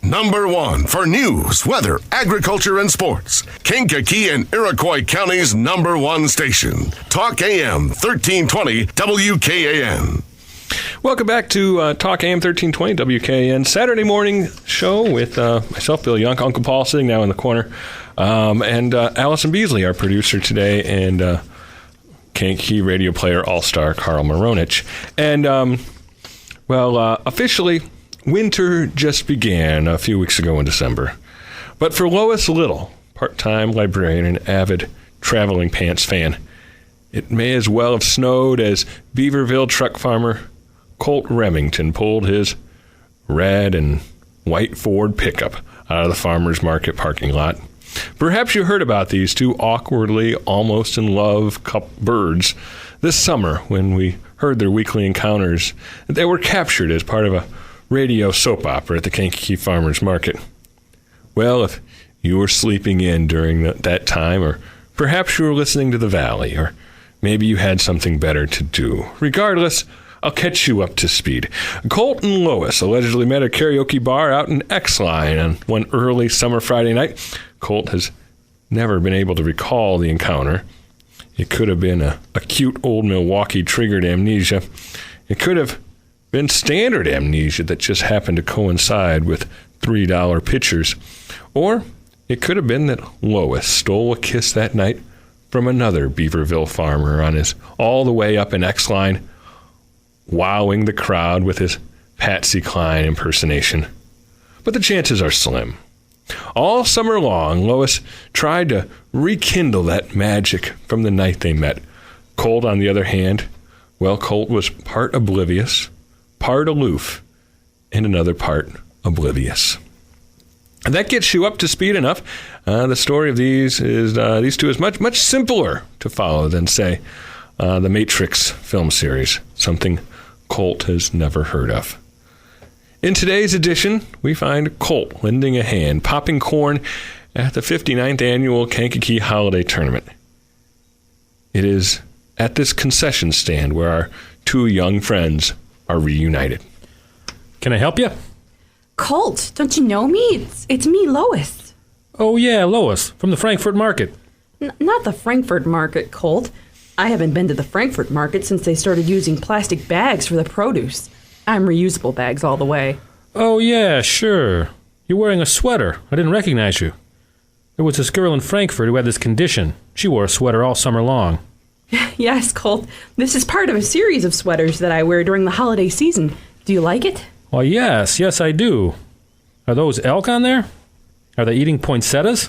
Number one for news, weather, agriculture, and sports. Kankakee and Iroquois County's number one station. Talk AM 1320 WKAN. Welcome back to Talk AM 1320 WKAN Saturday morning show with myself, Bill Yohnka, Uncle Paul sitting now in the corner, and Allison Beasley, our producer today, and Kankakee radio player all-star Carl Maronich. And, officially, winter just began a few weeks ago in December. But for Lois Little, part-time librarian and avid traveling pants fan, it may as well have snowed as Beaverville truck farmer Colt Remington pulled his red and white Ford pickup out of the farmer's market parking lot. Perhaps you heard about these two awkwardly almost in love birds this summer when we heard their weekly encounters. They were captured as part of a radio soap opera at the Kankakee Farmers Market. Well, if you were sleeping in during that time, or perhaps you were listening to the Valley, or maybe you had something better to do. Regardless, I'll catch you up to speed. Colt and Lois allegedly met at a karaoke bar out in X-Line on one early summer Friday night. Colt has never been able to recall the encounter. It could have been a acute old Milwaukee triggered amnesia. It could have been standard amnesia that just happened to coincide with $3 pitchers. Or it could have been that Lois stole a kiss that night from another Beaverville farmer on his all the way up in X-Line, wowing the crowd with his Patsy Cline impersonation. But the chances are slim. All summer long, Lois tried to rekindle that magic from the night they met. Colt, on the other hand, Colt was part oblivious, part aloof, and another part oblivious. And that gets you up to speed enough. The story of these two is much simpler to follow than, say, the Matrix film series, something Colt has never heard of. In today's edition, we find Colt lending a hand, popping corn at the 59th annual Kankakee Holiday Tournament. It is at this concession stand where our two young friends are reunited. Can I help you? Colt, don't you know me? It's me, Lois. Oh, yeah, Lois, from the Frankfurt Market. Not the Frankfurt Market, Colt. I haven't been to the Frankfurt Market since they started using plastic bags for the produce. I'm reusable bags all the way. Oh, yeah, sure. You're wearing a sweater. I didn't recognize you. There was this girl in Frankfurt who had this condition. She wore a sweater all summer long. Yes, Colt. This is part of a series of sweaters that I wear during the holiday season. Do you like it? Why, yes, I do. Are those elk on there? Are they eating poinsettias?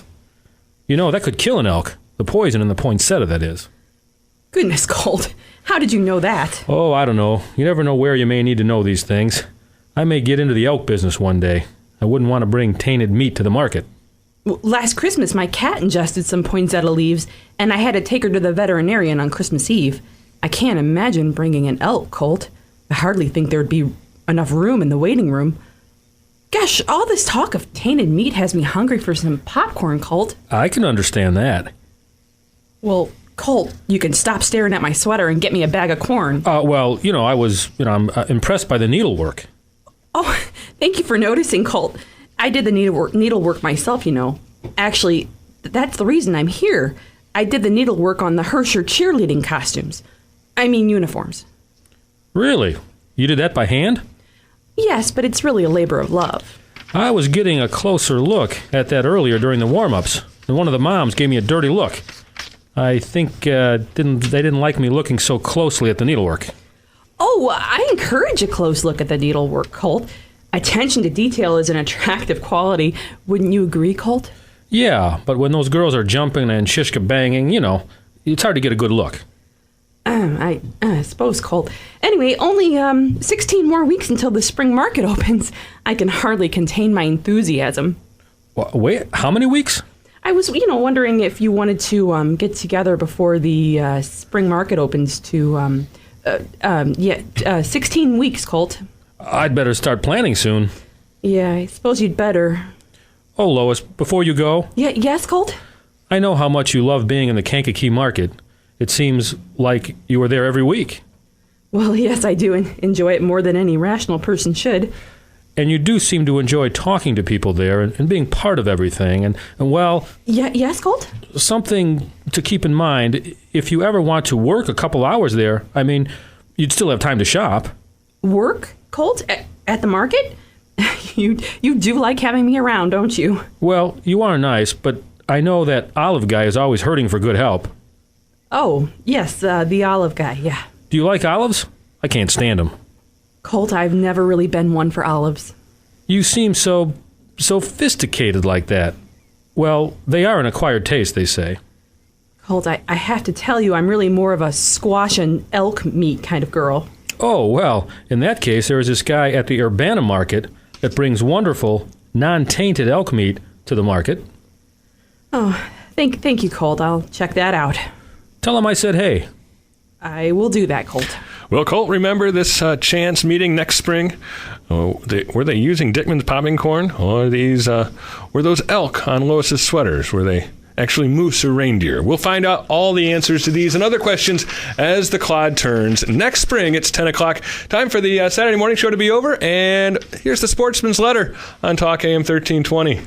You know, that could kill an elk. The poison in the poinsettia, that is. Goodness, Colt. How did you know that? Oh, I don't know. You never know where you may need to know these things. I may get into the elk business one day. I wouldn't want to bring tainted meat to the market. Well, last Christmas, my cat ingested some poinsettia leaves, and I had to take her to the veterinarian on Christmas Eve. I can't imagine bringing an elk, Colt. I hardly think there would be enough room in the waiting room. Gosh, all this talk of tainted meat has me hungry for some popcorn, Colt. I can understand that. Well, Colt, you can stop staring at my sweater and get me a bag of corn. I'm impressed by the needlework. Oh, thank you for noticing, Colt. I did the needlework myself, you know. Actually, that's the reason I'm here. I did the needlework on the Hersher cheerleading costumes. I mean uniforms. Really? You did that by hand? Yes, but it's really a labor of love. I was getting a closer look at that earlier during the warm-ups, and one of the moms gave me a dirty look. I think they didn't like me looking so closely at the needlework. Oh, I encourage a close look at the needlework, Colt. Attention to detail is an attractive quality. Wouldn't you agree, Colt? Yeah, but when those girls are jumping and shishka banging, it's hard to get a good look. I suppose, Colt. Anyway, only 16 more weeks until the spring market opens. I can hardly contain my enthusiasm. Wait, how many weeks? I was, wondering if you wanted to get together before the spring market opens to, 16 weeks, Colt. I'd better start planning soon. Yeah, I suppose you'd better. Oh, Lois, before you go... Yes, Colt? I know how much you love being in the Kankakee Market. It seems like you were there every week. Well, yes, I do enjoy it more than any rational person should. And you do seem to enjoy talking to people there and being part of everything. And well... Yes, Colt? Something to keep in mind, if you ever want to work a couple hours there, I mean, you'd still have time to shop. Work, Colt? At the market? You do like having me around, don't you? Well, you are nice, but I know that Olive Guy is always hurting for good help. Oh, yes, the Olive Guy, yeah. Do you like olives? I can't stand them. Colt, I've never really been one for olives. You seem so sophisticated like that. Well, they are an acquired taste, they say. Colt, I have to tell you, I'm really more of a squash and elk meat kind of girl. Oh, well, in that case, there is this guy at the Urbana market that brings wonderful, non-tainted elk meat to the market. Oh, thank you, Colt. I'll check that out. Tell him I said hey. I will do that, Colt. Well, Colt, remember this chance meeting next spring? Were they using Dickman's popping corn? Or were those elk on Lois's sweaters? Were they actually moose or reindeer? We'll find out all the answers to these and other questions as the Clod turns. Next spring, it's 10 o'clock. Time for the Saturday morning show to be over. And here's the Sportsman's Letter on Talk AM 1320.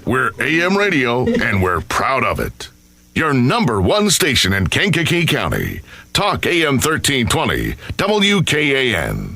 We're AM radio, and we're proud of it. Your number one station in Kankakee County. Talk AM 1320, WKAN.